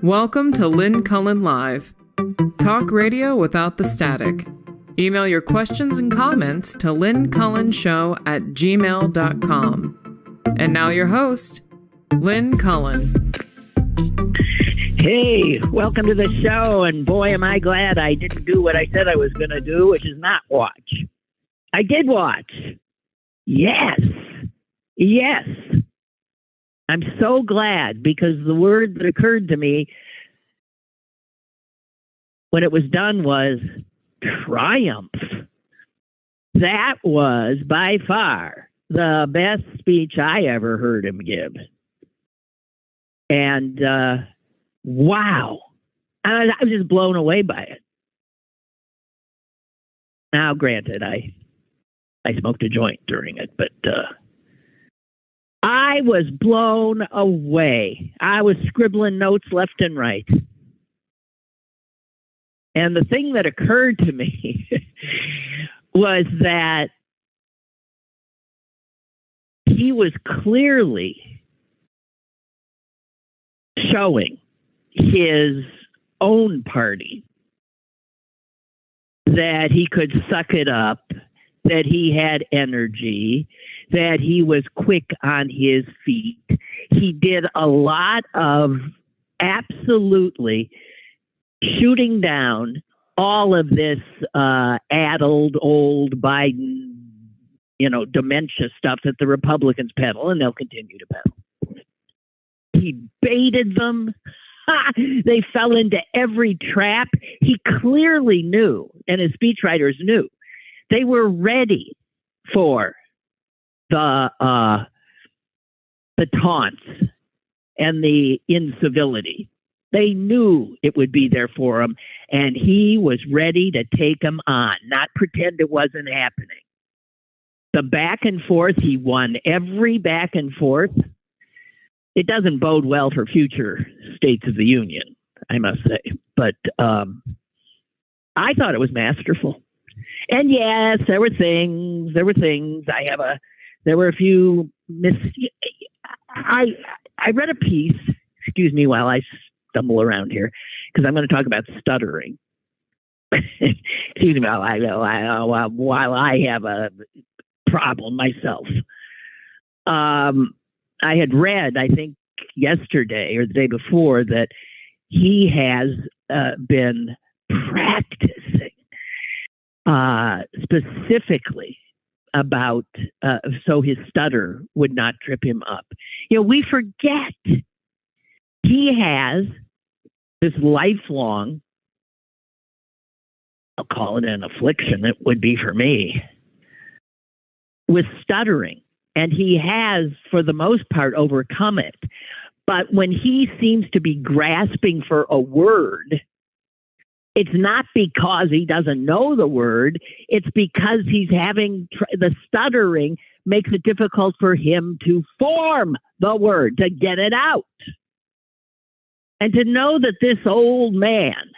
Welcome to Lynn Cullen Live. Talk radio without the static. Email your questions and comments to lynncullenshow@gmail.com. And now your host, Lynn Cullen. Hey, welcome to the show, and boy, am I glad I didn't do what I said I was going to do, which is not watch. I did watch. Yes. I'm so glad, because the word that occurred to me when it was done was triumph. That was by far the best speech I ever heard him give. And wow. I was just blown away by it. Now, granted, I smoked a joint during it, but I was blown away. I was scribbling notes left and right. And the thing that occurred to me was that he was clearly showing his own party that he could suck it up, that he had energy, that he was quick on his feet. He did a lot of absolutely shooting down all of this addled old Biden, dementia stuff that the Republicans peddle, and they'll continue to peddle. He baited them. They fell into every trap. He clearly knew, and his speechwriters knew, they were ready for the taunts and the incivility. They knew it would be there for him, and he was ready to take them on, not pretend it wasn't happening. The back and forth, he won every back and forth. It doesn't bode well for future states of the union, I must say. But I thought it was masterful. And yes, there were things. There were a few I read a piece. Excuse me while I stumble around here, because I'm going to talk about stuttering. Excuse me while I have a problem myself. I had read, I think yesterday or the day before, that he has been practicing specifically about so his stutter would not trip him up. We forget he has this lifelong, I'll call it an affliction, it would be for me, with stuttering. And he has, for the most part, overcome it. But when he seems to be grasping for a word, it's not because he doesn't know the word. It's because he's having the stuttering makes it difficult for him to form the word, to get it out. And to know that this old man,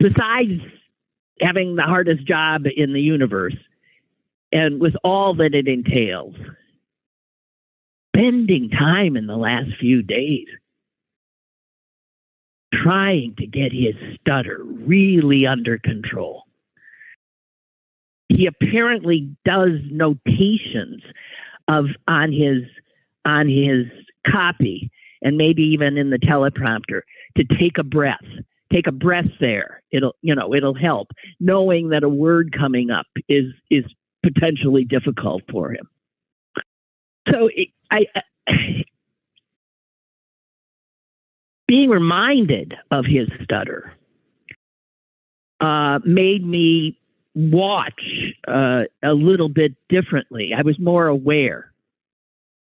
besides having the hardest job in the universe, and with all that it entails, spending time in the last few days trying to get his stutter really under control. He apparently does notations on his copy, and maybe even in the teleprompter, to take a breath. Take a breath there. It'll help. Knowing that a word coming up is potentially difficult for him. So being reminded of his stutter made me watch a little bit differently. I was more aware.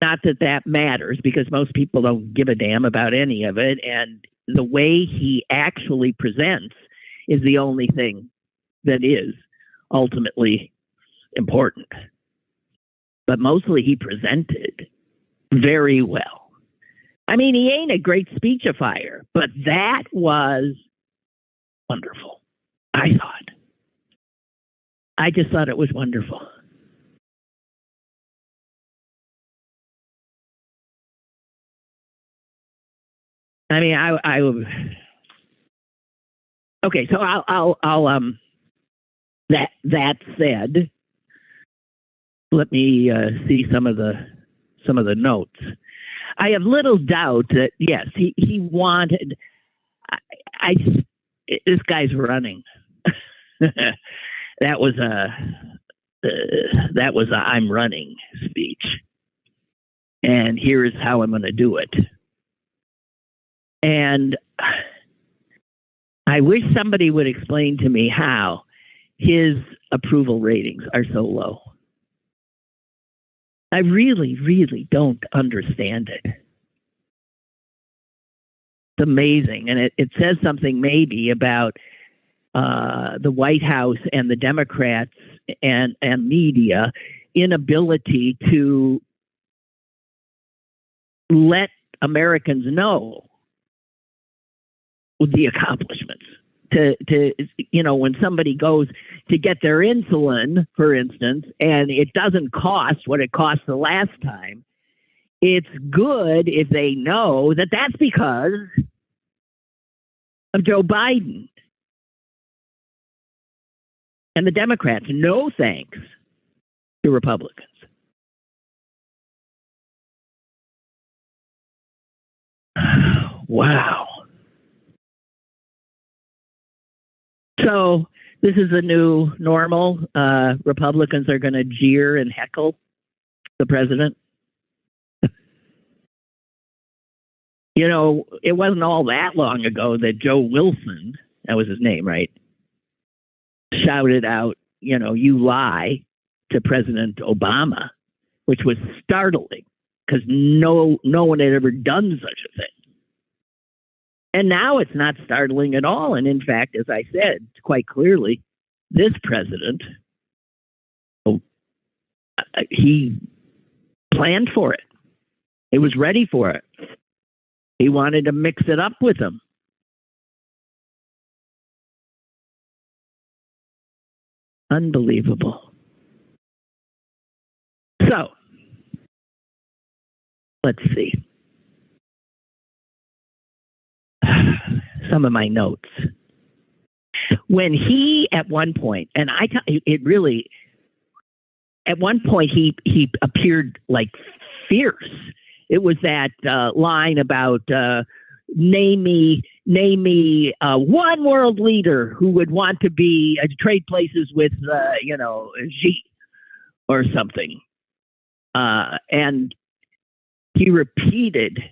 Not that matters, because most people don't give a damn about any of it, and the way he actually presents is the only thing that is ultimately important. But mostly he presented very well. I mean, he ain't a great speechifier, but that was wonderful, I thought. I just thought it was wonderful. I mean, I okay. So I'll that said, let me see some of the notes. I have little doubt that yes, he wanted. This guy's running. That was a I'm running speech, and here's how I'm going to do it. And I wish somebody would explain to me how his approval ratings are so low. I really, really don't understand it. It's amazing. And it says something maybe about the White House and the Democrats and media inability to let Americans know the accomplishments. When somebody goes to get their insulin, for instance, and it doesn't cost what it cost the last time, it's good if they know that that's because of Joe Biden and the Democrats. No thanks to Republicans. Wow. So this is a new normal. Republicans are going to jeer and heckle the president. You know, it wasn't all that long ago that Joe Wilson, that was his name, right, shouted out, you lie to President Obama, which was startling because no one had ever done such a thing. And now it's not startling at all. And in fact, as I said quite clearly, this president, he planned for it. He was ready for it. He wanted to mix it up with him. Unbelievable. So, let's see. Some of my notes. When he, at one point, and at one point he appeared like fierce. It was that line about name me one world leader who would want to be trade places with Xi or something, and he repeated,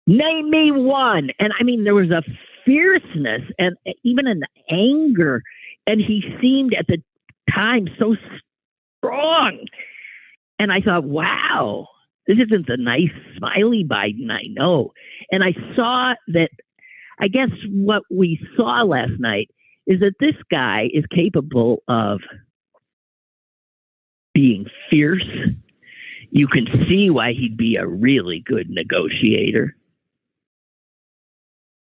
name me one. And I mean, there was a fierceness and even an anger, and he seemed at the time so strong. And I thought, wow, this isn't the nice, smiley Biden I know. And I saw that, I guess what we saw last night is that this guy is capable of being fierce. You can see why he'd be a really good negotiator.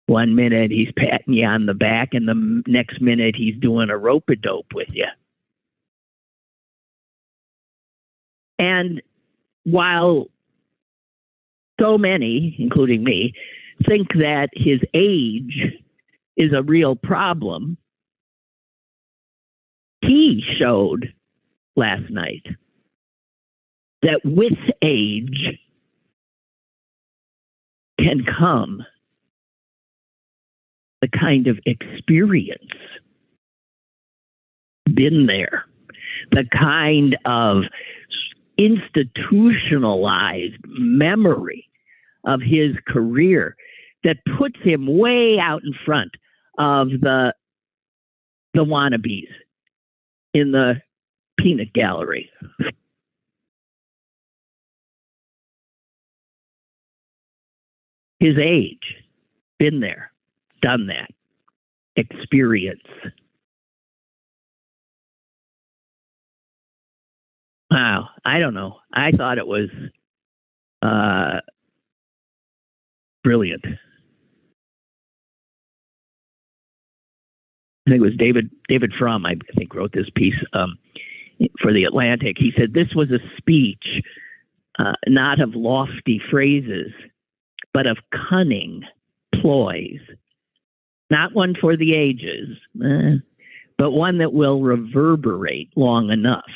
One minute he's patting you on the back, and the next minute he's doing a rope-a-dope with you. And while so many, including me, think that his age is a real problem, he showed last night that with age can come the kind of experience, been there, the kind of institutionalized memory of his career that puts him way out in front of the wannabes in the peanut gallery. His age, been there, done that, experience. Wow, I don't know. I thought it was brilliant. I think it was David Frum, I think, wrote this piece for The Atlantic. He said this was a speech not of lofty phrases, but of cunning ploys, not one for the ages, but one that will reverberate long enough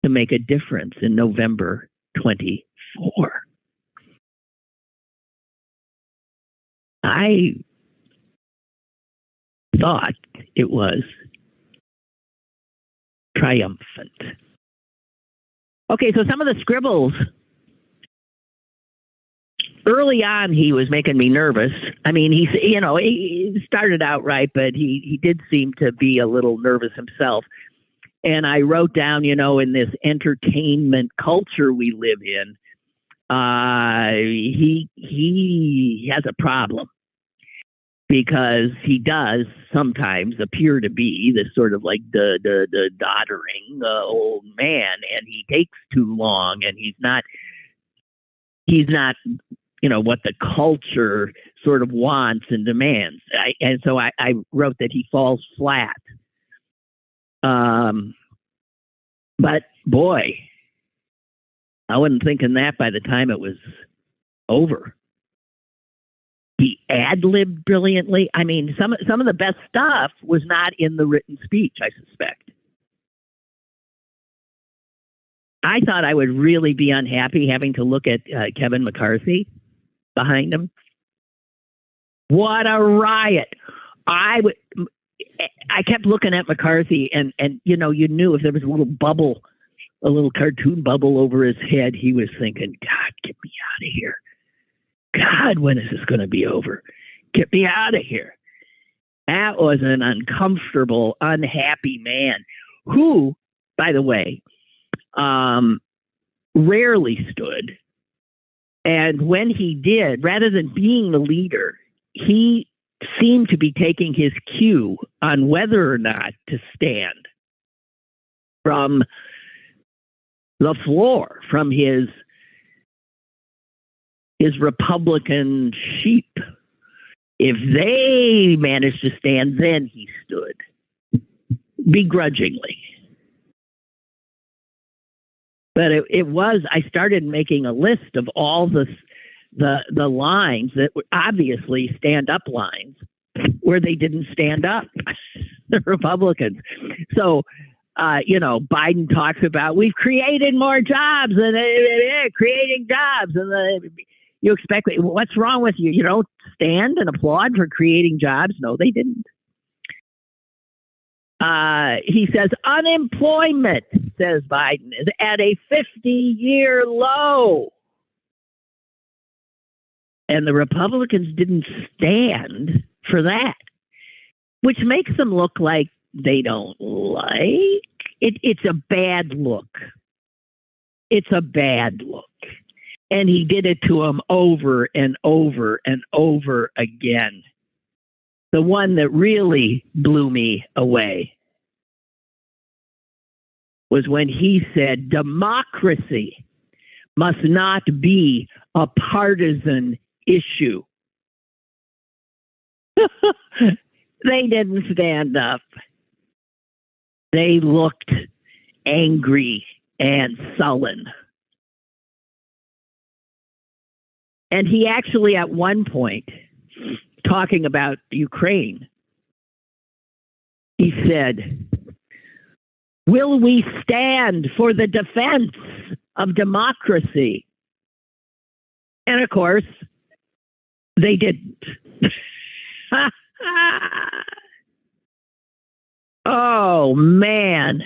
to make a difference in November 24. I thought it was triumphant. Okay, so some of the scribbles. Early on, he was making me nervous. I mean, he started out right, but he did seem to be a little nervous himself. And I wrote down, in this entertainment culture we live in, he has a problem, because he does sometimes appear to be this sort of like the doddering old man, and he takes too long, and he's not what the culture sort of wants and demands. And so I wrote that he falls flat. But boy, I wasn't thinking that by the time it was over. He ad-libbed brilliantly. I mean, some of the best stuff was not in the written speech, I suspect. I thought I would really be unhappy having to look at Kevin McCarthy behind him. What a riot! I kept looking at McCarthy, and you knew if there was a little bubble, a little cartoon bubble over his head, he was thinking, God, get me out of here. God, when is this going to be over? Get me out of here. That was an uncomfortable, unhappy man who, by the way, rarely stood. And when he did, rather than being the leader, he seemed to be taking his cue on whether or not to stand from the floor, from his Republican sheep. If they managed to stand, then he stood, begrudgingly. But it was, I started making a list of all the lines that were obviously stand-up lines where they didn't stand up, the Republicans. So, Biden talks about, we've created more jobs and creating jobs. And you expect, what's wrong with you? You don't stand and applaud for creating jobs? No, they didn't. He says unemployment, says Biden, is at a 50-year low. And the Republicans didn't stand for that, which makes them look like they don't like it. It's a bad look. It's a bad look. And he did it to him over and over and over again. The one that really blew me away was when he said democracy must not be a partisan issue. They didn't stand up. They looked angry and sullen. And he actually, at one point, talking about Ukraine, he said, will we stand for the defense of democracy? And of course, they didn't. Oh, man.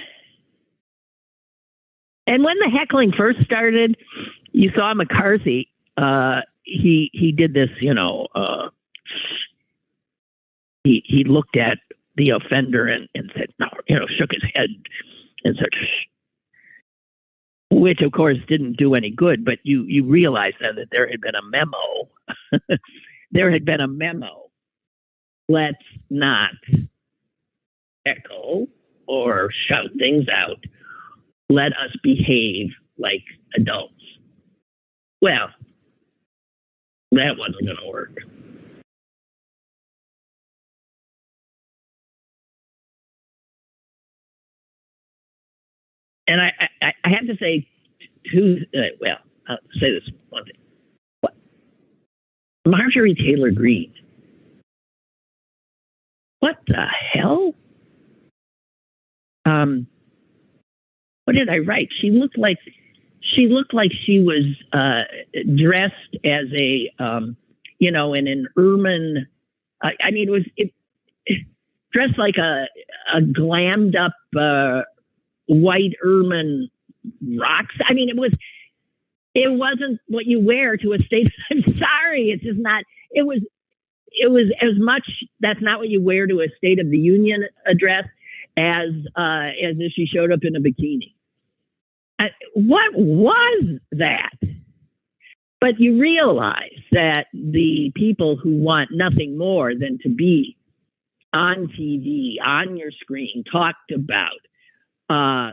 And when the heckling first started, you saw McCarthy. He did this, he looked at the offender and said, no, shook his head and said, shh. Which, of course, didn't do any good. But you realize then that there had been a memo. There had been a memo. Let's not echo or shout things out. Let us behave like adults. Well, that wasn't going to work. And I have to say, I'll say this one thing. Marjorie Taylor Greene. What the hell? What did I write? She looked like she was dressed as a in an ermine. Dressed like a glammed up white ermine rocks. I mean, it wasn't what you wear to a state. I'm sorry, it's just not. It was as much. That's not what you wear to a State of the Union address as if she showed up in a bikini. What was that? But you realize that the people who want nothing more than to be on TV, on your screen, talked about,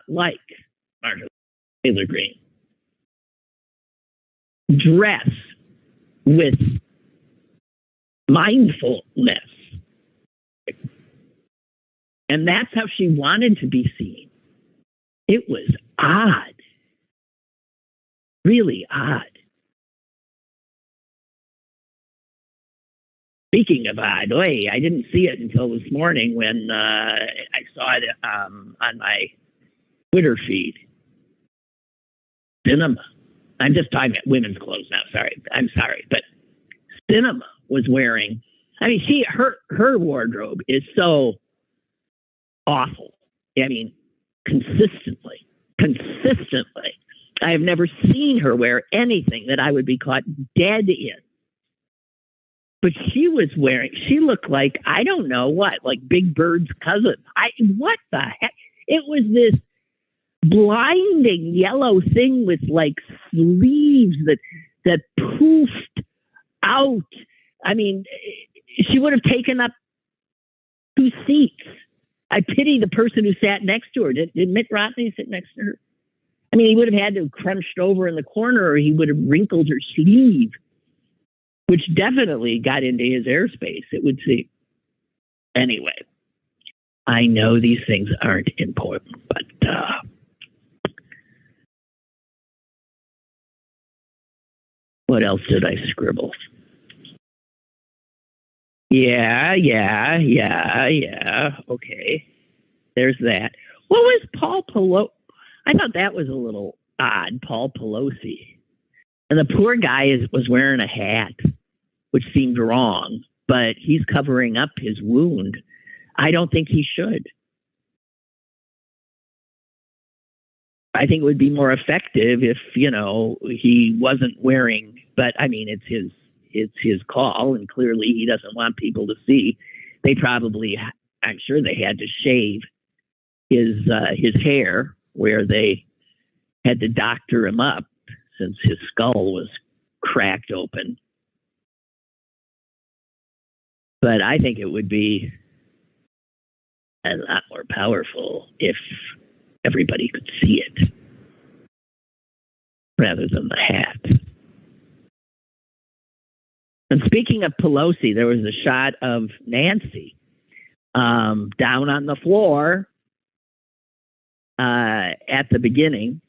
like Marjorie Taylor Greene, dress with mindfulness. And that's how she wanted to be seen. It was odd. Really odd. Speaking of odd, I didn't see it until this morning when I saw it on my Twitter feed. Sinema. I'm just talking about women's clothes now. I'm sorry. But Sinema was wearing, her wardrobe is so awful. I mean, consistently. I have never seen her wear anything that I would be caught dead in. But she looked like, I don't know what, like Big Bird's cousin. What the heck? It was this blinding yellow thing with like sleeves that poofed out. I mean, she would have taken up 2 seats. I pity the person who sat next to her. Did Mitt Romney sit next to her? I mean, he would have had to have crunched over in the corner, or he would have wrinkled her sleeve, which definitely got into his airspace, it would seem. Anyway, I know these things aren't important, but what else did I scribble? Yeah. Okay. There's that. What was Paul Pelosi? I thought that was a little odd, Paul Pelosi. And the poor guy was wearing a hat, which seemed wrong, but he's covering up his wound. I don't think he should. I think it would be more effective if, he wasn't wearing, but I mean, it's his call, and clearly he doesn't want people to see. I'm sure they had to shave his hair where they had to doctor him up since his skull was cracked open. But I think it would be a lot more powerful if everybody could see it rather than the hat. And speaking of Pelosi, there was a shot of Nancy down on the floor at the beginning.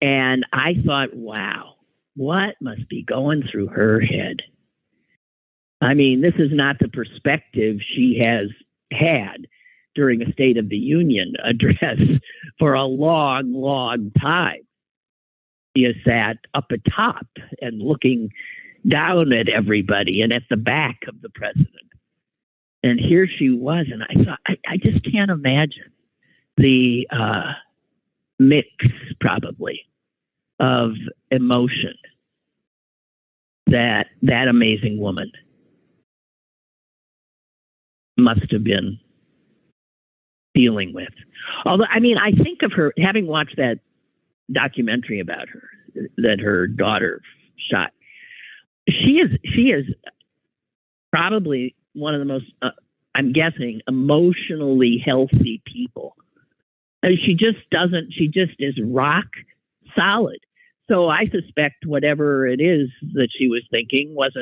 And I thought, wow, what must be going through her head? I mean, this is not the perspective she has had during a State of the Union address for a long, long time. She has sat up atop and looking down at everybody and at the back of the president. And here she was, and I thought, I just can't imagine the mix, probably, of emotion that amazing woman must have been dealing with. Although, I mean, I think of her, having watched that documentary about her, that her daughter shot, she is probably one of the most, I'm guessing, emotionally healthy people. I mean, she just is rock solid. So I suspect whatever it is that she was thinking was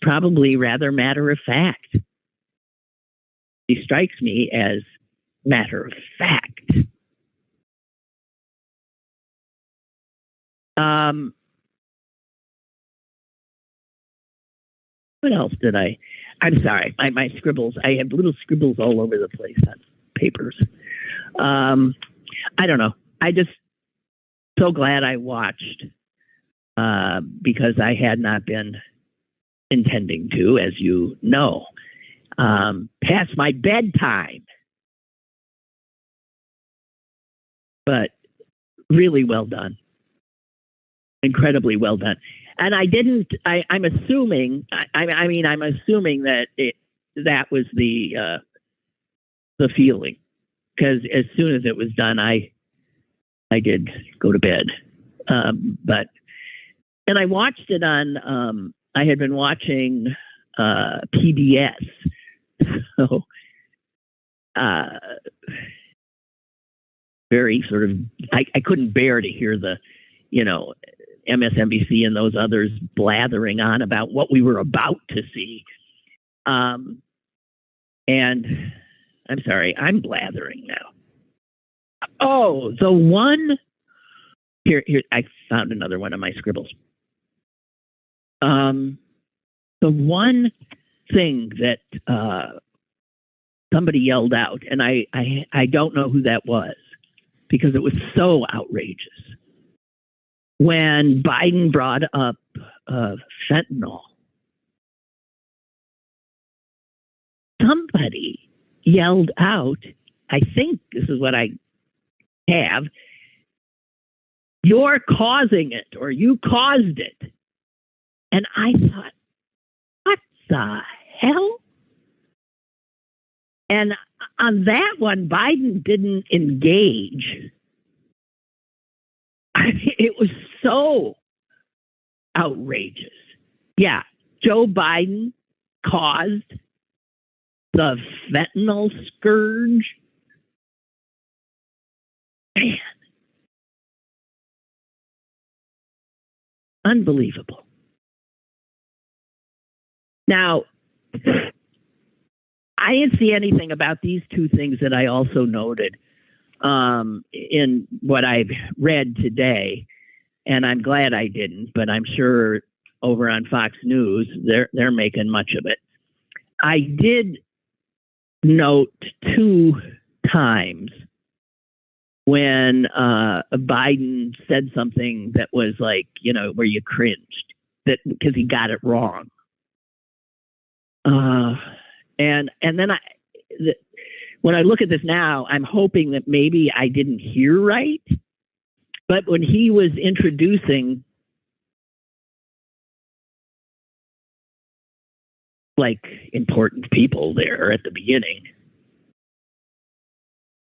probably rather matter of fact. She strikes me as matter of fact. What else did I'm sorry, my scribbles. I have little scribbles all over the place on papers. I don't know. I just so glad I watched because I had not been intending to, as you know, past my bedtime. But really well done. Incredibly well done. And I'm assuming, I'm assuming that that was the feeling. Because as soon as it was done, I did go to bed. And I watched it on, I had been watching PBS. So, very sort of, I couldn't bear to hear the, MSNBC and those others blathering on about what we were about to see. And I'm sorry, I'm blathering now. Oh, the one here, I found another one of my scribbles. The one thing that somebody yelled out, and I don't know who that was because it was so outrageous. When Biden brought up fentanyl, somebody yelled out, I think this is what I have, "You're causing it," or "You caused it." And I thought, what the hell? And on that one, Biden didn't engage. It was so outrageous. Yeah, Joe Biden caused the fentanyl scourge. Man. Unbelievable. Now, I didn't see anything about these two things that I also noted in what I've read today, and I'm glad I didn't, but I'm sure over on Fox News, they're making much of it. I did note 2 times when Biden said something that was like, where you cringed, that because he got it wrong. And then when I look at this now, I'm hoping that maybe I didn't hear right. But when he was introducing like important people there at the beginning,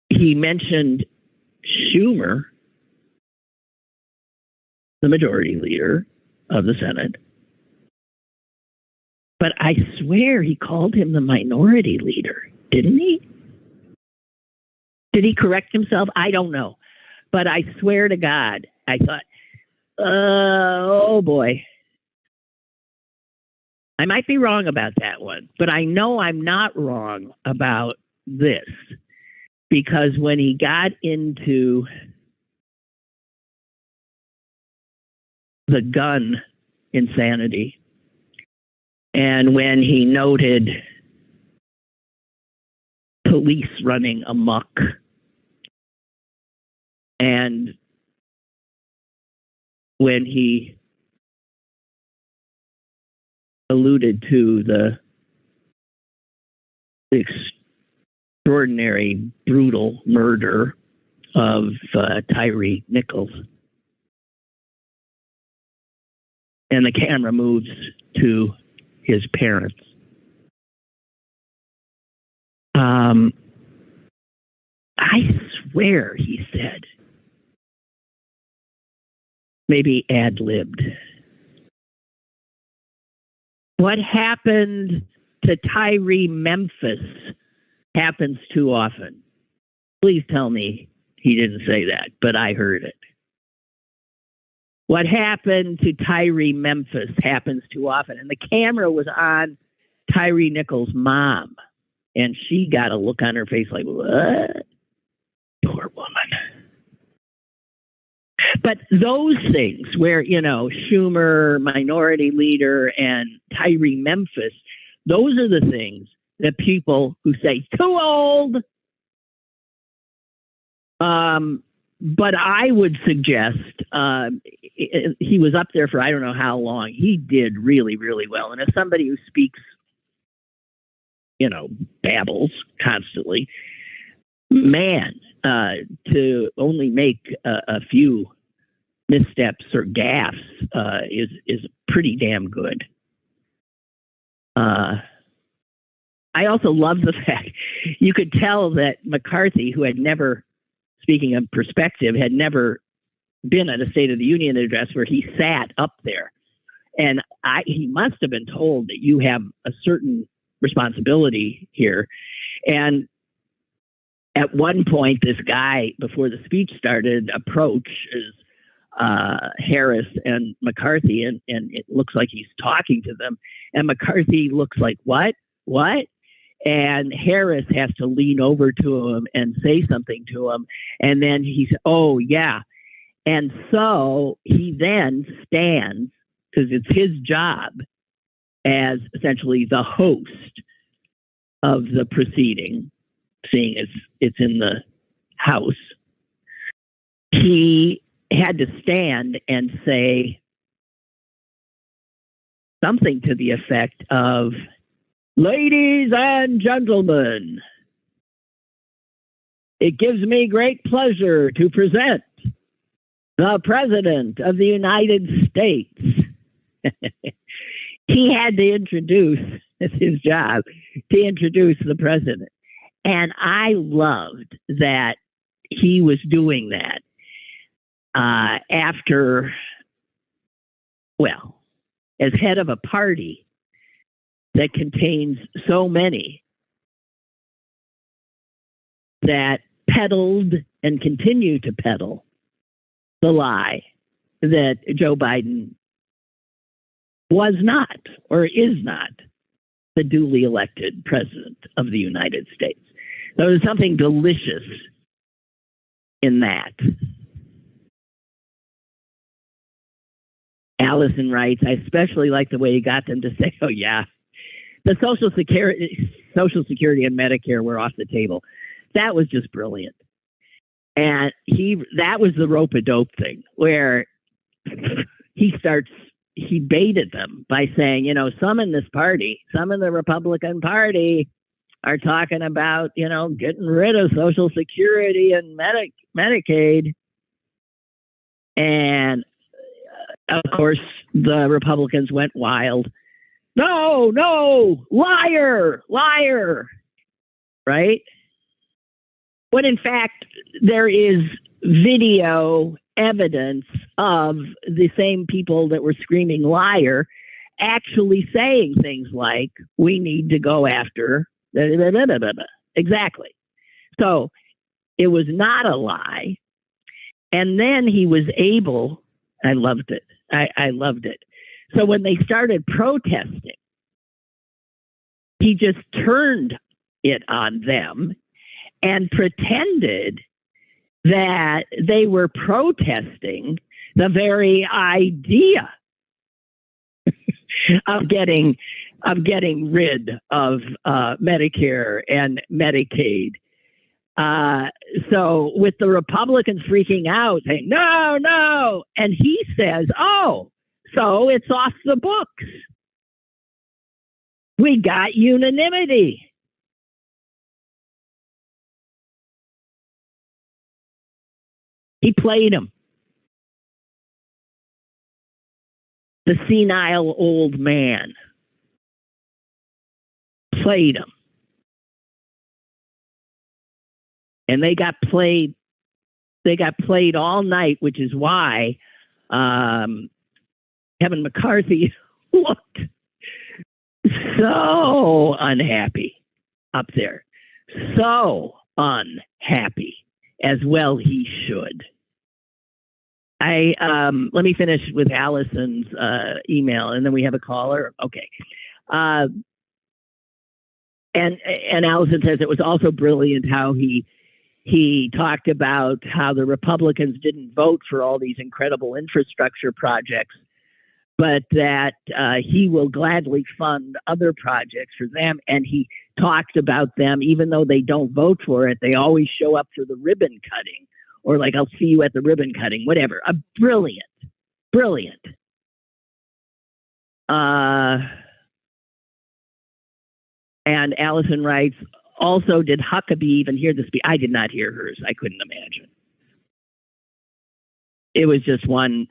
he mentioned Schumer, the majority leader of the Senate. But I swear he called him the minority leader, didn't he? Did he correct himself? I don't know. But I swear to God, I thought, oh boy. I might be wrong about that one, but I know I'm not wrong about this. Because when he got into the gun insanity, and when he noted police running amok, and when he alluded to the extraordinary, brutal murder of Tyre Nichols, and the camera moves to his parents. I swear he said, maybe ad-libbed, what happened to Tyre Memphis happens too often. Please tell me he didn't say that, but I heard it. What happened to Tyre Memphis happens too often. And the camera was on Tyre Nichols' mom. And she got a look on her face like, what? Poor woman. But those things where, Schumer, minority leader, and Tyree Memphis, those are the things that people who say too old. But I would suggest he was up there for I don't know how long. He did really, really well. And as somebody who speaks, babbles constantly, man, to only make a few missteps or gaffes is pretty damn good. I also love the fact you could tell that McCarthy, who had never, speaking of perspective, had never been at a State of the Union address where he sat up there. And he must have been told that you have a certain responsibility here. And at one point, this guy, before the speech started, approaches Harris and McCarthy, and it looks like he's talking to them. And McCarthy looks like, what? And Harris has to lean over to him and say something to him. And then he said, oh, yeah. And so he then stands, because it's his job as essentially the host of the proceeding, seeing as it's in the House. He had to stand and say something to the effect of, ladies and gentlemen, it gives me great pleasure to present the President of the United States. He had to introduce, it's his job, to introduce the President. And I loved that he was doing that after, well, as head of a party that contains so many that peddled and continue to peddle the lie that Joe Biden was not or is not the duly elected president of the United States. There was something delicious in that. Allison writes, I especially like the way he got them to say, oh, yeah, the Social Security and Medicare were off the table. That was just brilliant. And that was the rope-a-dope thing, where he baited them by saying, some in this party, some in the Republican Party are talking about, getting rid of Social Security and Medicaid. And of course, the Republicans went wild. No, liar, right? When in fact, there is video evidence of the same people that were screaming liar actually saying things like, we need to go after, exactly. So it was not a lie. And then he was able, I loved it. I loved it. So when they started protesting, he just turned it on them and pretended that they were protesting the very idea of getting rid of Medicare and Medicaid. So with the Republicans freaking out, saying, no, and he says, oh, so it's off the books. We got unanimity. He played him. The senile old man played him. And they got played all night, which is why Kevin McCarthy looked so unhappy up there. So unhappy, as well he should. Let me finish with Allison's email, and then we have a caller. Okay. And Allison says it was also brilliant how he He talked about how the Republicans didn't vote for all these incredible infrastructure projects, but that he will gladly fund other projects for them. And he talked about them, even though they don't vote for it, they always show up for the ribbon cutting, or like, I'll see you at the ribbon cutting, whatever. Brilliant. And Allison writes, also, did Huckabee even hear the speech? I did not hear hers. I couldn't imagine. It was just one,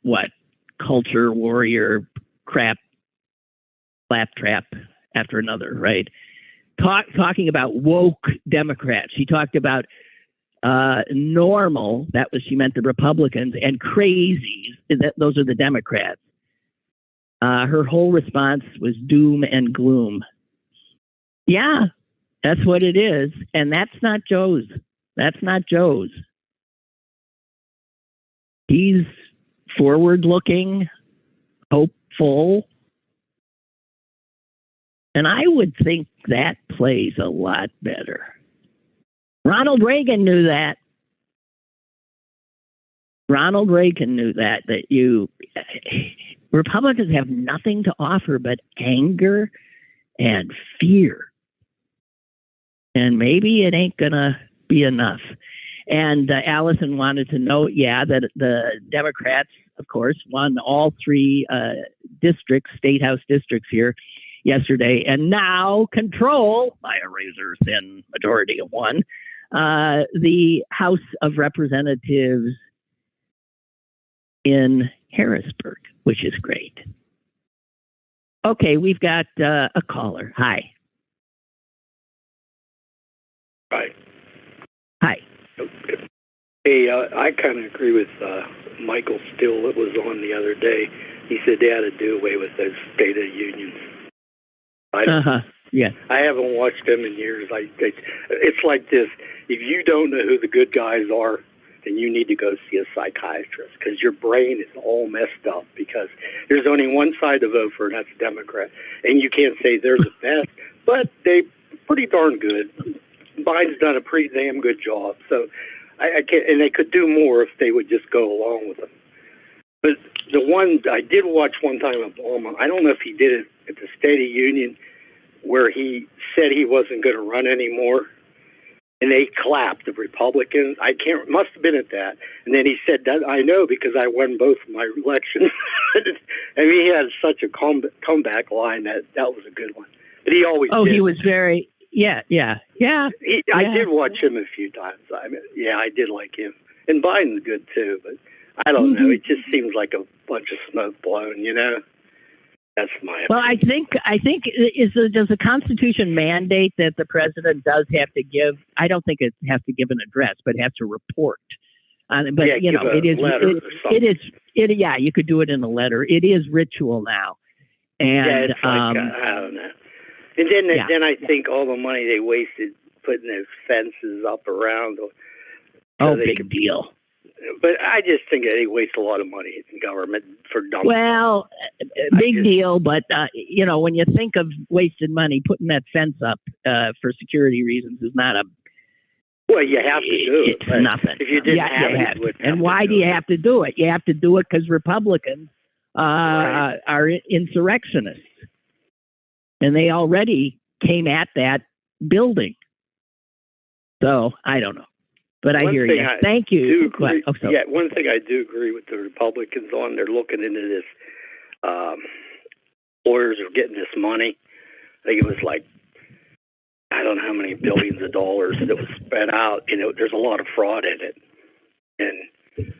culture warrior crap, claptrap after another, right? Talking about woke Democrats. She talked about normal, she meant the Republicans, and crazies, those are the Democrats. Her whole response was doom and gloom. Yeah, that's what it is. And that's not Joe's. He's forward-looking, hopeful. And I would think that plays a lot better. Ronald Reagan knew that. Republicans have nothing to offer but anger and fear. And maybe it ain't gonna be enough. And Allison wanted to know, that the Democrats, of course, won all three state house districts here yesterday, and now control, by a razor-thin majority of one, the House of Representatives in Harrisburg, which is great. Okay, we've got a caller. Hi. Hi. Hey, I kind of agree with Michael Still that was on the other day. He said they had to do away with those State of the Unions. Yeah. I haven't watched them in years. It's like this. If you don't know who the good guys are, then you need to go see a psychiatrist, because your brain is all messed up, because there's only one side to vote for, and that's Democrat. And you can't say they're the best, but they're pretty darn good. Biden's done a pretty damn good job. So I can't, and they could do more if they would just go along with them. But the one I did watch one time, Obama, I don't know if he did it at the State of the Union, where he said he wasn't going to run anymore, and they clapped, the Republicans. Must have been at that. And then he said, that I know, because I won both of my elections. I mean, he had such a comeback line that was a good one. But he always did. He was very, yeah. I did watch him a few times. I mean, I did like him. And Biden's good too, but I don't know. It just seems like a bunch of smoke blown, That's my opinion. Well, I think does the Constitution mandate that the president does have to give? I don't think it has to give an address, but has to report. But it is. You could do it in a letter. It is ritual now, and it's like, I don't know. And then I think all the money they wasted putting those fences up around. Big deal. But I just think they waste a lot of money in government for dumping. Well, big deal, but when you think of wasted money, putting that fence up for security reasons is not a. Well, you have to do it. It's nothing. If you didn't have it, and why do you have to do it? You have to do it because Republicans are insurrectionists, and they already came at that building. So I don't know. But I hear you. Thank you. One thing I do agree with the Republicans on, they're looking into this. Lawyers are getting this money. I think it was like, I don't know how many billions of dollars that was spread out. There's a lot of fraud in it. And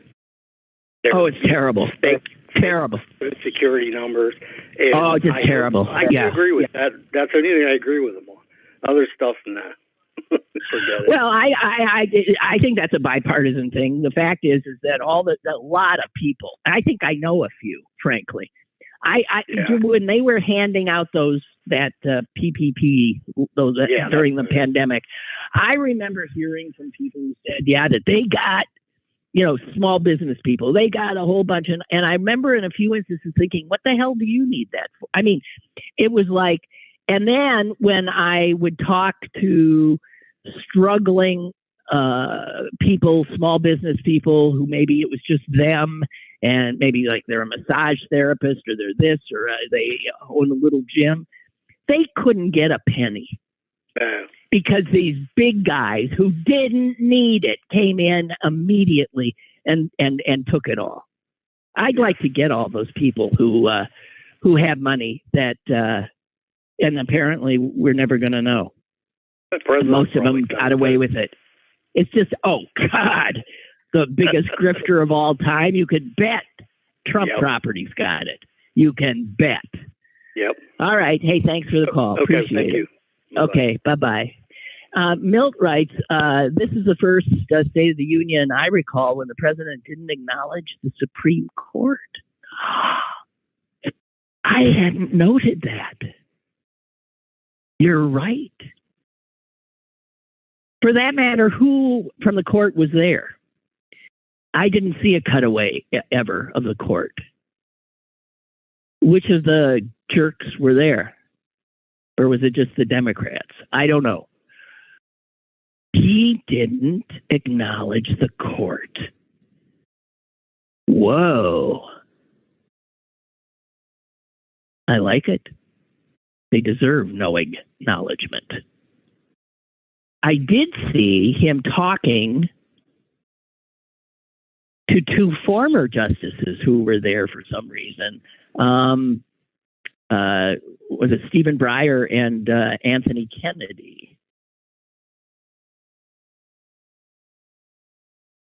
it's terrible. Terrible. Security numbers. And just terrible. I do agree with that. That's the only thing I agree with them on. Other stuff than that. Well, I think that's a bipartisan thing. The fact is that a lot of people, I think I know a few, frankly. When they were handing out that PPP, during the pandemic, I remember hearing from people who said, that they got, small business people, they got a whole bunch. And I remember in a few instances thinking, what the hell do you need that for? I mean, it was like, and then when I would talk to struggling people, small business people who maybe it was just them, and maybe like they're a massage therapist or they're this or they own a little gym. They couldn't get a penny because these big guys who didn't need it came in immediately and took it all. I'd like to get all those people who have money that, and apparently we're never going to know. Most of them got away with it. It's just, oh God, the biggest grifter of all time. You could bet Trump Properties got it. You can bet. Yep. All right. Hey, thanks for the call. Okay, Appreciate thank it. you. Okay, bye-bye. Milt writes, this is the first State of the Union I recall when the president didn't acknowledge the Supreme Court. I hadn't noted that. You're right. For that matter, who from the court was there? I didn't see a cutaway ever of the court. Which of the jerks were there? Or was it just the Democrats? I don't know. He didn't acknowledge the court. Whoa. I like it. They deserve no acknowledgement. I did see him talking to two former justices who were there for some reason. Was it Stephen Breyer and Anthony Kennedy?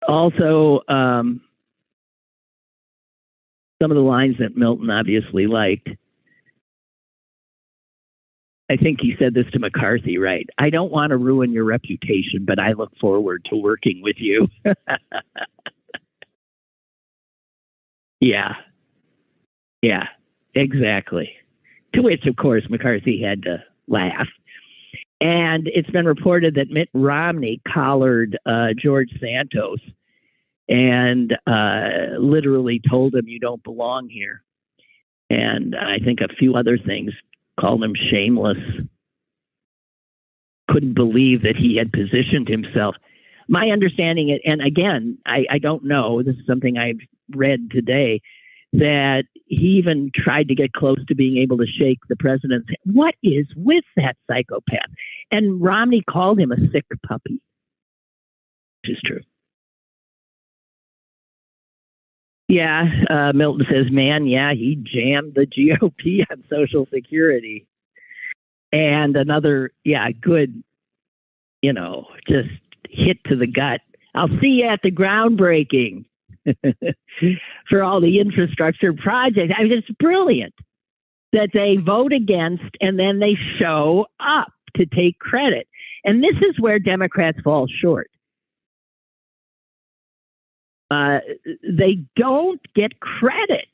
Also, some of the lines that Milton obviously liked. I think he said this to McCarthy, right? I don't want to ruin your reputation, but I look forward to working with you. Yeah, exactly. To which, of course, McCarthy had to laugh. And it's been reported that Mitt Romney collared George Santos and literally told him, you don't belong here. And I think a few other things, called him shameless. Couldn't believe that he had positioned himself. My understanding, and again, I don't know, this is something I've read today, that he even tried to get close to being able to shake the president's hand. What is with that psychopath? And Romney called him a sick puppy, which is true. Yeah, Milton says, man, yeah, he jammed the GOP on Social Security. And another, good, just hit to the gut. I'll see you at the groundbreaking for all the infrastructure projects. I mean, it's brilliant that they vote against and then they show up to take credit. And this is where Democrats fall short. They don't get credit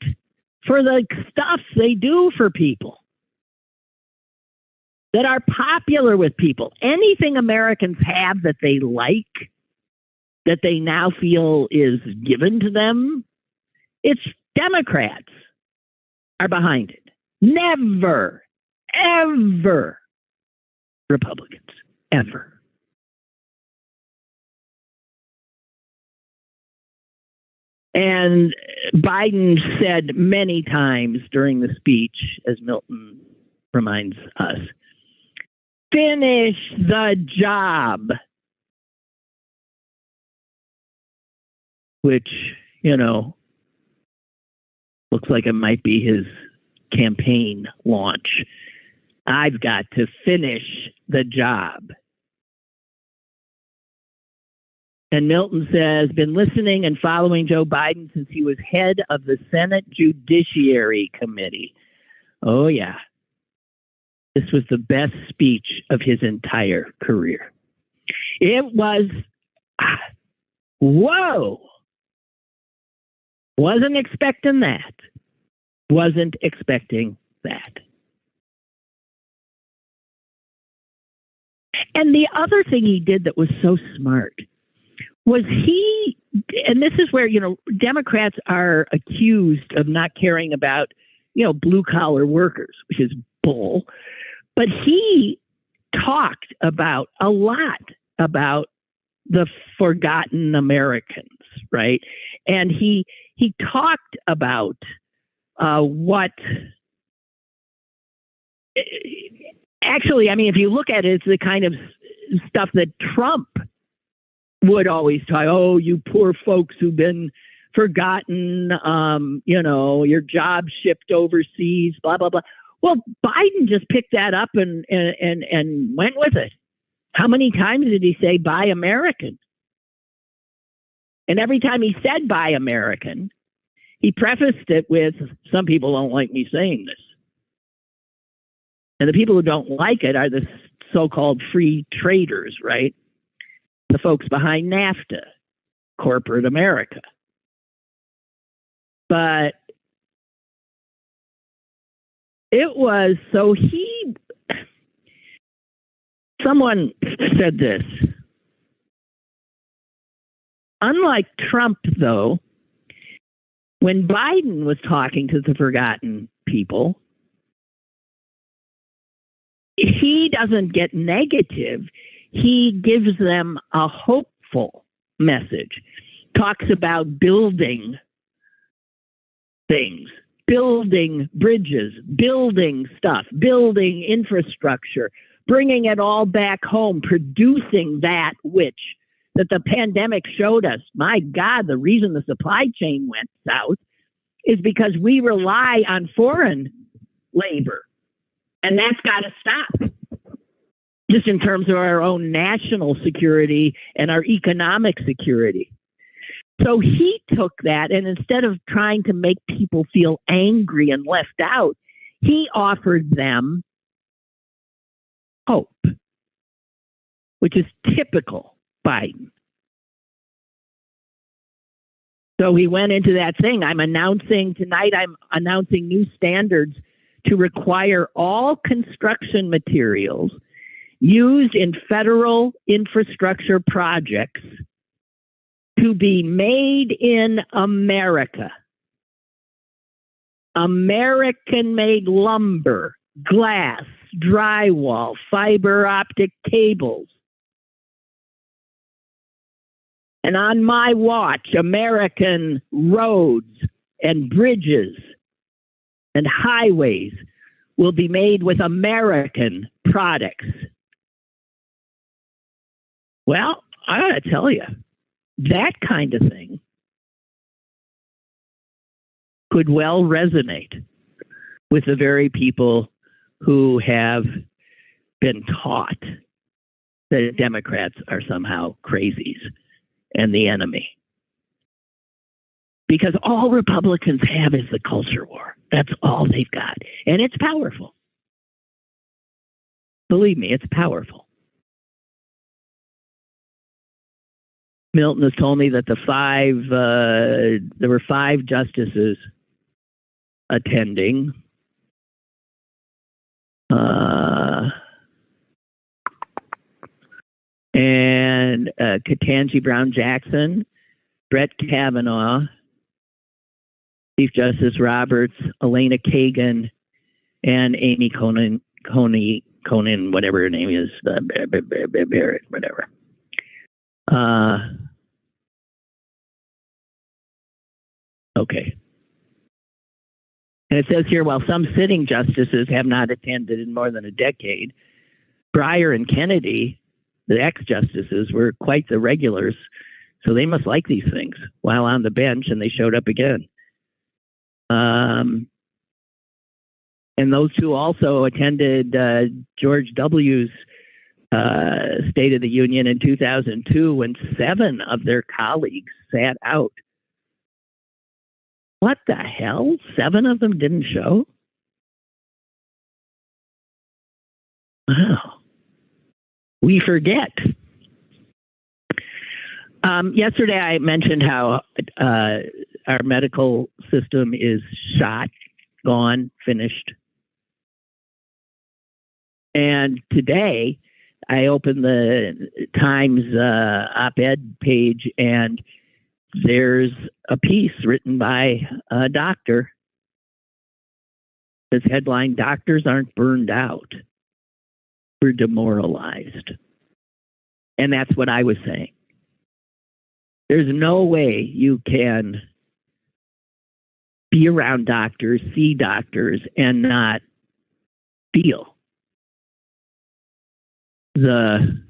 for the stuff they do for people that are popular with people. Anything Americans have that they like, that they now feel is given to them, it's Democrats are behind it. Never, ever Republicans, ever. And Biden said many times during the speech, as Milton reminds us, finish the job. Which, looks like it might be his campaign launch. I've got to finish the job. And Milton says, been listening and following Joe Biden since he was head of the Senate Judiciary Committee. Oh, yeah. This was the best speech of his entire career. It was, whoa. Wasn't expecting that. Wasn't expecting that. And the other thing he did that was so smart was he, and this is where, Democrats are accused of not caring about, blue collar workers, which is bull. But he talked a lot about the forgotten Americans, right? And he talked about what actually, I mean, if you look at it, it's the kind of stuff that Trump would always talk. Oh, you poor folks who've been forgotten. You know, your job shipped overseas. Blah blah blah. Well, Biden just picked that up and went with it. How many times did he say "Buy American"? And every time he said "Buy American," he prefaced it with, "Some people don't like me saying this." And the people who don't like it are the so-called free traders, right? The folks behind NAFTA, corporate America. But it was, so someone said this. Unlike Trump, though, when Biden was talking to the forgotten people, he doesn't get negative. He gives them a hopeful message, talks about building things, building bridges, building stuff, building infrastructure, bringing it all back home, producing that the pandemic showed us. My God, the reason the supply chain went south is because we rely on foreign labor. And that's got to stop, just in terms of our own national security and our economic security. So he took that, and instead of trying to make people feel angry and left out, he offered them hope, which is typical Biden. So he went into that thing. I'm announcing new standards to require all construction materials used in federal infrastructure projects to be made in America. American-made lumber, glass, drywall, fiber optic cables. And on my watch, American roads and bridges and highways will be made with American products. Well, I gotta tell you, that kind of thing could well resonate with the very people who have been taught that Democrats are somehow crazies and the enemy. Because all Republicans have is the culture war. That's all they've got. And it's powerful. Believe me, it's powerful. Milton has told me that there were 5 justices attending. And Ketanji Brown Jackson, Brett Kavanaugh, Chief Justice Roberts, Elena Kagan, and Amy Coney, whatever her name is, Barrett, whatever. Okay. And it says here, while some sitting justices have not attended in more than a decade, Breyer and Kennedy, the ex-justices, were quite the regulars, so they must like these things while on the bench, and they showed up again. And those two also attended George W.'s State of the Union in 2002 when 7 of their colleagues sat out. What the hell? 7 of them didn't show? Wow. We forget. Yesterday I mentioned how our medical system is shot, gone, finished. And today I opened the Times op-ed page, and there's a piece written by a doctor. This headline, "Doctors aren't burned out. We're demoralized." And that's what I was saying. There's no way you can be around doctors, see doctors, and not feel the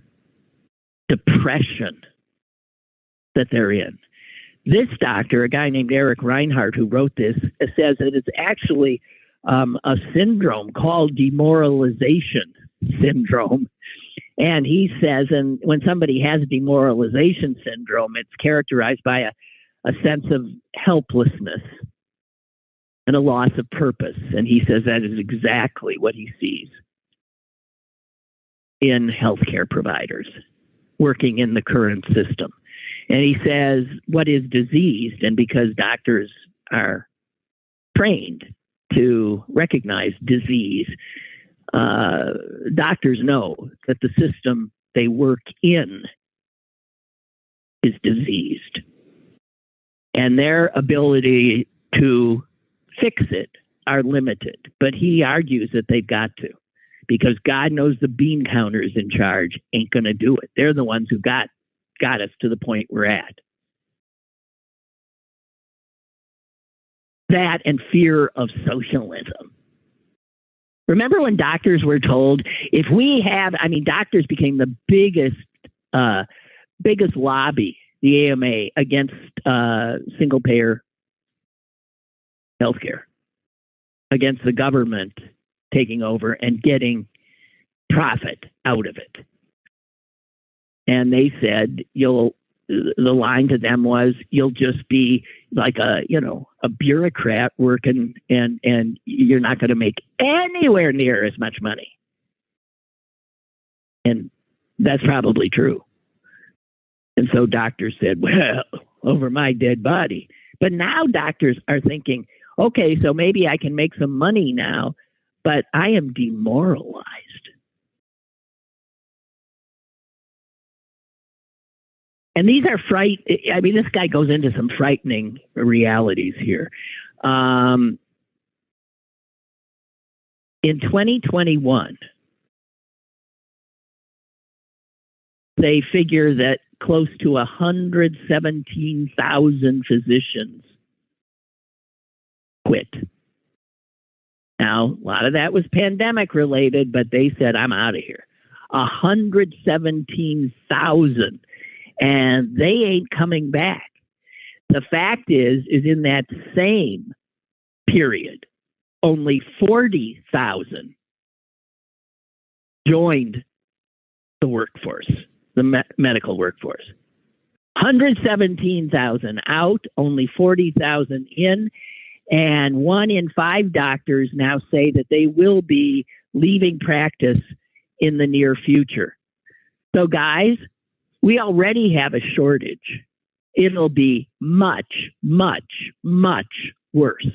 depression that they're in. This doctor, a guy named Eric Reinhardt, who wrote this, says that it's actually a syndrome called demoralization syndrome. And he says, and when somebody has demoralization syndrome, it's characterized by a sense of helplessness and a loss of purpose. And he says that is exactly what he sees in healthcare providers working in the current system. And he says what is diseased, and because doctors are trained to recognize disease, doctors know that the system they work in is diseased. And their ability to fix it are limited. But he argues that they've got to, because God knows the bean counters in charge ain't going to do it. They're the ones who got us to the point we're at. That and fear of socialism. Remember when doctors were told, if we have, doctors became the biggest lobby, the AMA, against single-payer healthcare, against the government taking over and getting profit out of it. And they said, the line to them was, you'll just be like a bureaucrat working, and you're not going to make anywhere near as much money. And that's probably true. And so doctors said, well, over my dead body. But now doctors are thinking, okay, so maybe I can make some money now, but I am demoralized. And these are this guy goes into some frightening realities here. In 2021, they figure that close to 117,000 physicians quit. Now, a lot of that was pandemic related, but they said, I'm out of here. 117,000. And they ain't coming back. The fact is in that same period, only 40,000 joined the workforce, the medical workforce. 117,000 out, only 40,000 in, and 1 in 5 doctors now say that they will be leaving practice in the near future. So guys, we already have a shortage. It'll be much, much, much worse.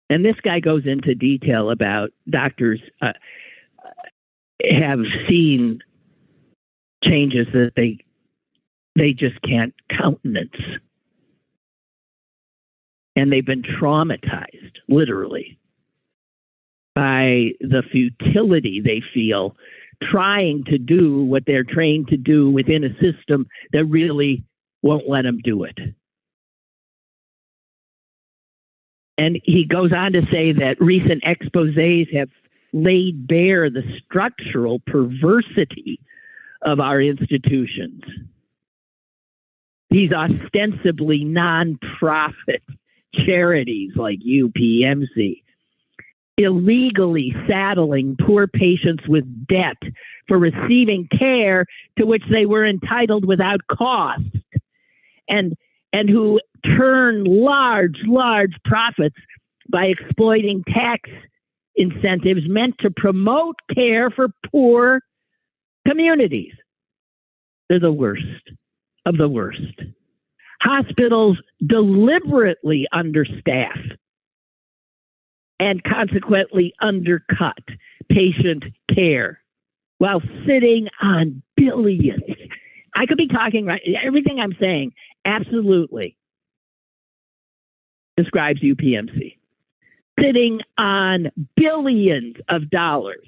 And this guy goes into detail about doctors have seen changes that they just can't countenance. And they've been traumatized, literally, by the futility they feel trying to do what they're trained to do within a system that really won't let them do it. And he goes on to say that recent exposés have laid bare the structural perversity of our institutions. These ostensibly non-profit charities like UPMC, illegally saddling poor patients with debt for receiving care to which they were entitled without cost, and who turn large profits by exploiting tax incentives meant to promote care for poor communities. They're the worst of the worst. Hospitals deliberately understaff and consequently undercut patient care while sitting on billions. I could be talking right. Everything I'm saying absolutely describes UPMC. Sitting on billions of dollars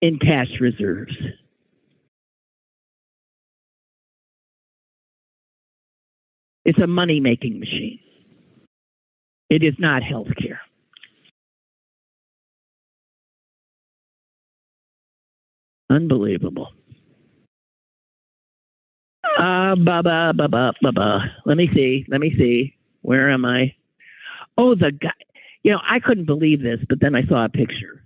in cash reserves. It's a money-making machine. It is not health care. Unbelievable. Let me see. Where am I? Oh, the guy. You know, I couldn't believe this, but then I saw a picture.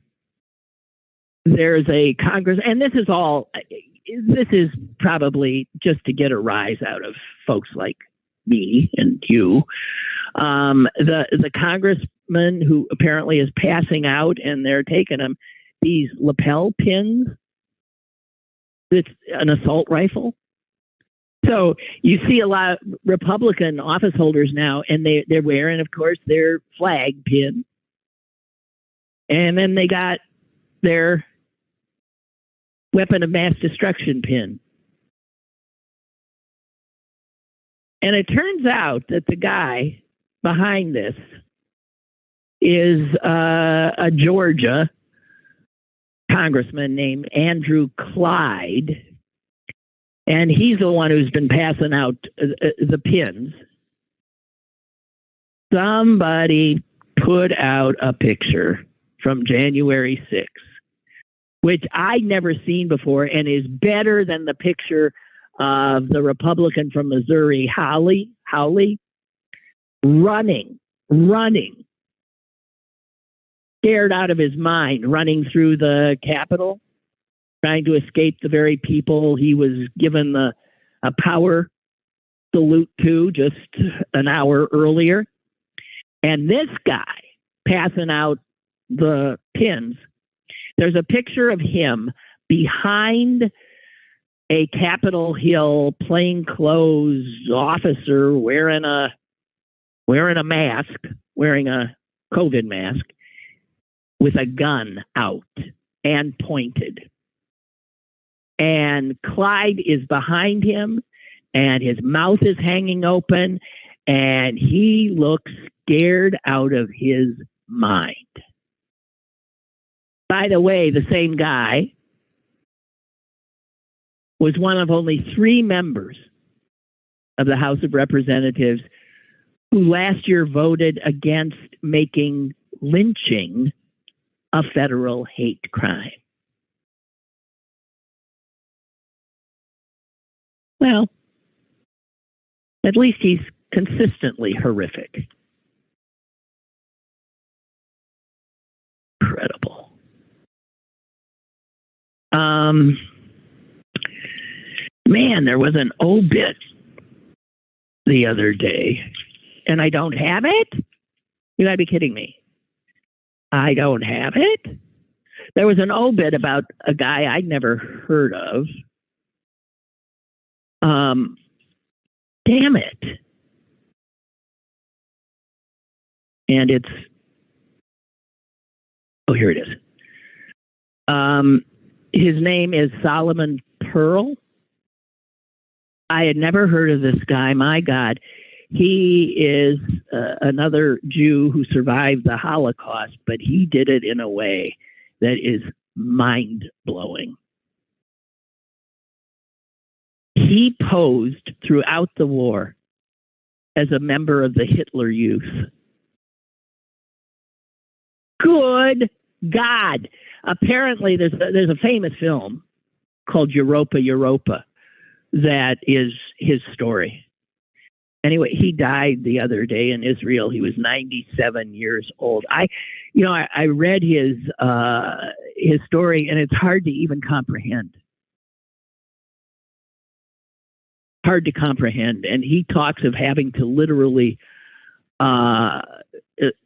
There's a Congress, and this is probably just to get a rise out of folks like me and you. The congressman who apparently is passing out, and they're taking him these lapel pins. It's an assault rifle. So you see a lot of Republican office holders now, and they're wearing, of course, their flag pin. And then they got their weapon of mass destruction pin. And it turns out that the guy behind this is a Georgia congressman named Andrew Clyde. And he's the one who's been passing out the pins. Somebody put out a picture from January 6th, which I'd never seen before and is better than the picture of the Republican from Missouri, Howley, running, scared out of his mind, running through the Capitol, trying to escape the very people he was given a power salute to just an hour earlier. And this guy passing out the pins, there's a picture of him behind a Capitol Hill plainclothes officer wearing a mask, wearing a COVID mask, with a gun out and pointed. And Clyde is behind him, and his mouth is hanging open, and he looks scared out of his mind. By the way, the same guy was one of only 3 members of the House of Representatives who last year voted against making lynching a federal hate crime. Well, at least he's consistently horrific. Incredible. Man, there was an obit the other day, and I don't have it? You gotta be kidding me. I don't have it? There was an obit about a guy I'd never heard of. Damn it. And it's, oh, here it is. His name is Solomon Pearl. I had never heard of this guy. My God. He is another Jew who survived the Holocaust, but he did it in a way that is mind-blowing. He posed throughout the war as a member of the Hitler Youth. Good God. Apparently, there's a famous film called Europa, that is his story. Anyway, he died the other day in Israel. He was 97 years old. I read his story, and it's hard to even comprehend. Hard to comprehend. And he talks of having to literally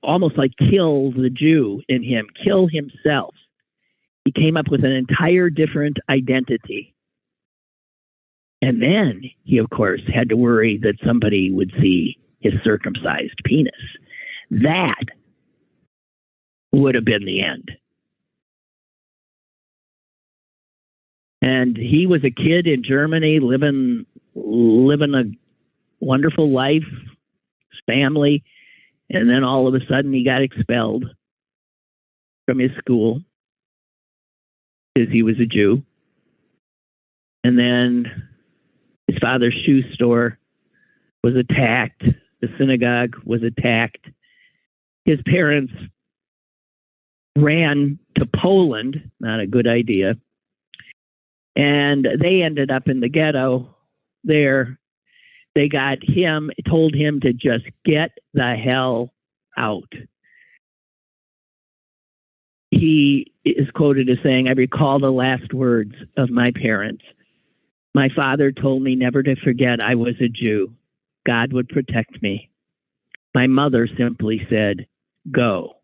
almost like kill the Jew in him, kill himself. He came up with an entire different identity. And then he, of course, had to worry that somebody would see his circumcised penis. That would have been the end. And he was a kid in Germany living a wonderful life, his family, and then all of a sudden he got expelled from his school. because he was a Jew. And then his father's shoe store was attacked. The synagogue was attacked. His parents ran to Poland, not a good idea. And they ended up in the ghetto there. They told him to just get the hell out. He is quoted as saying, "I recall the last words of my parents. My father told me never to forget I was a Jew. God would protect me. My mother simply said, 'Go.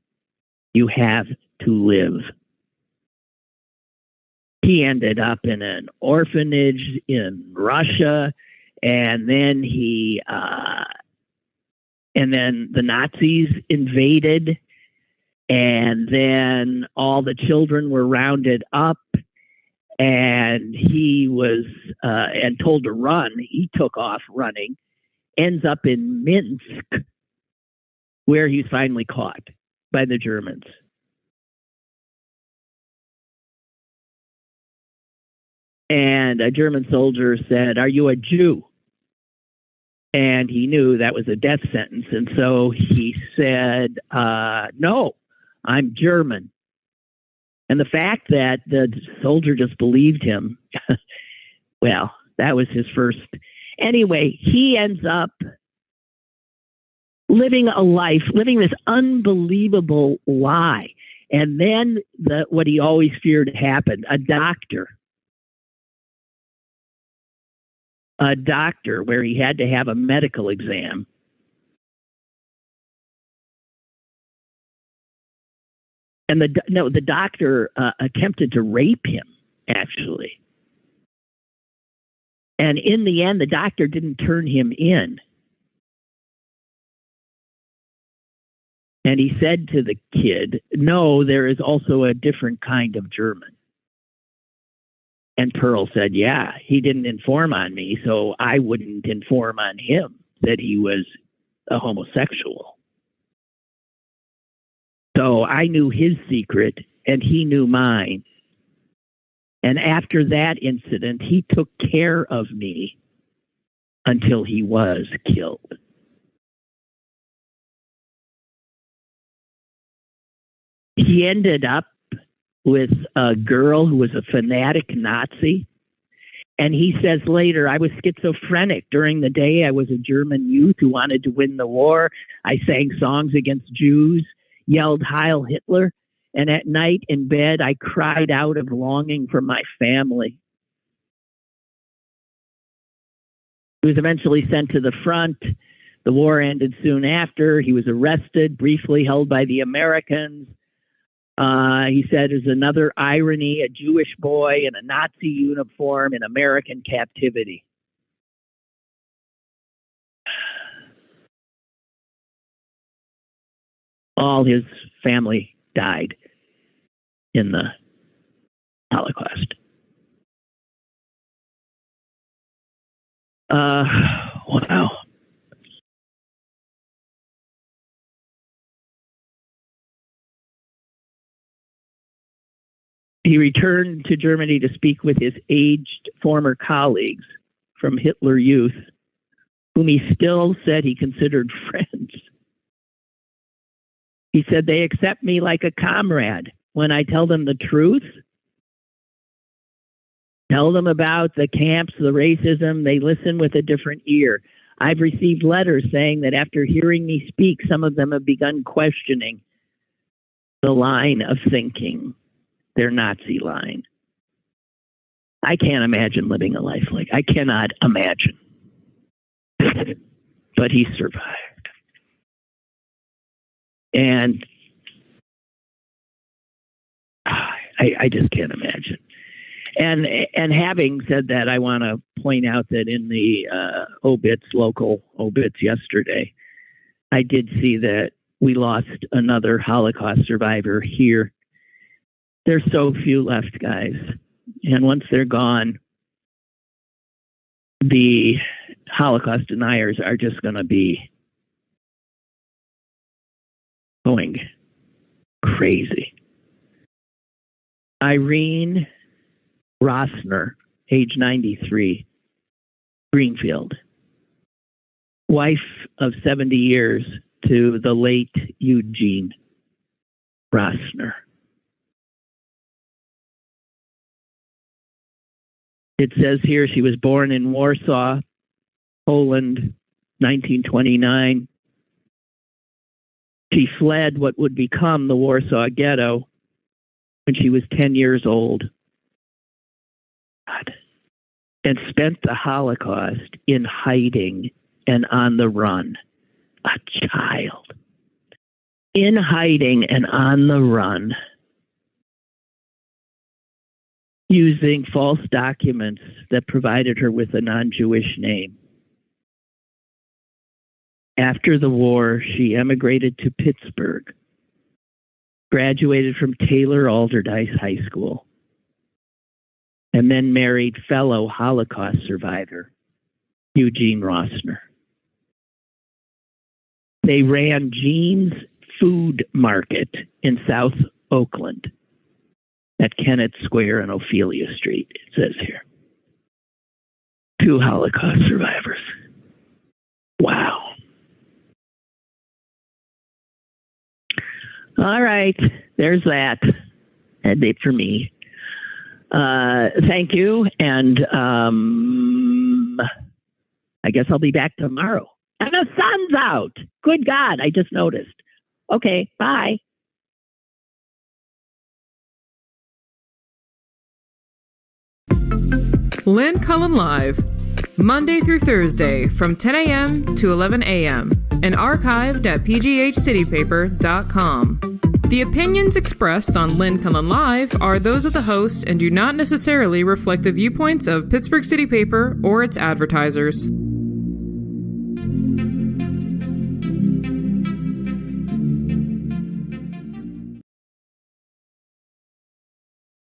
You have to live.'" He ended up in an orphanage in Russia, and then the Nazis invaded, and then all the children were rounded up, and he was and told to run. He took off running, ends up in Minsk, where he's finally caught by the Germans. And a German soldier said, "Are you a Jew?" And he knew that was a death sentence. And so he said, "No, I'm German." And the fact that the soldier just believed him, well, that was his first. Anyway, he ends up living this unbelievable lie. And then what he always feared happened. A doctor, where he had to have a medical exam. And the doctor attempted to rape him, actually. And in the end, the doctor didn't turn him in. And he said to the kid, "No, there is also a different kind of German." And Pearl said, "Yeah, he didn't inform on me, so I wouldn't inform on him that he was a homosexual. So I knew his secret, and he knew mine. And after that incident, he took care of me until he was killed." He ended up with a girl who was a fanatic Nazi. And he says later, "I was schizophrenic. During the day, I was a German youth who wanted to win the war. I sang songs against Jews, yelled Heil Hitler. And at night in bed, I cried out of longing for my family." He was eventually sent to the front. The war ended soon after. He was arrested, briefly held by the Americans. He said, "There's another irony, a Jewish boy in a Nazi uniform in American captivity." All his family died in the Holocaust. Wow. He returned to Germany to speak with his aged former colleagues from Hitler Youth, whom he still said he considered friends. He said, "They accept me like a comrade. When I tell them the truth, tell them about the camps, the racism, they listen with a different ear. I've received letters saying that after hearing me speak, some of them have begun questioning the line of thinking, their Nazi line." I can't imagine living a life I cannot imagine. But he survived. And I just can't imagine. And having said that, I want to point out that in the local obits yesterday, I did see that we lost another Holocaust survivor here. There's so few left, guys. And once they're gone, the Holocaust deniers are just going to be going crazy. Irene Rossner, age 93, Greenfield. Wife of 70 years to the late Eugene Rossner. It says here she was born in Warsaw, Poland, 1929. She fled what would become the Warsaw Ghetto when she was 10 years old. God. And spent the Holocaust in hiding and on the run. A child. In hiding and on the run. Using false documents that provided her with a non-Jewish name. After the war, she emigrated to Pittsburgh, graduated from Taylor Alderdice High School, and then married fellow Holocaust survivor, Eugene Rossner. They ran Gene's Food Market in South Oakland at Kennett Square and Ophelia Street, it says here. 2 Holocaust survivors. Wow. All right, there's that. That's it for me. Thank you, and I guess I'll be back tomorrow. And the sun's out. Good God, I just noticed. Okay, bye. Lynn Cullen Live, Monday through Thursday from 10 a.m. to 11 a.m. and archived at pghcitypaper.com. The opinions expressed on Lynn Cullen Live are those of the host and do not necessarily reflect the viewpoints of Pittsburgh City Paper or its advertisers.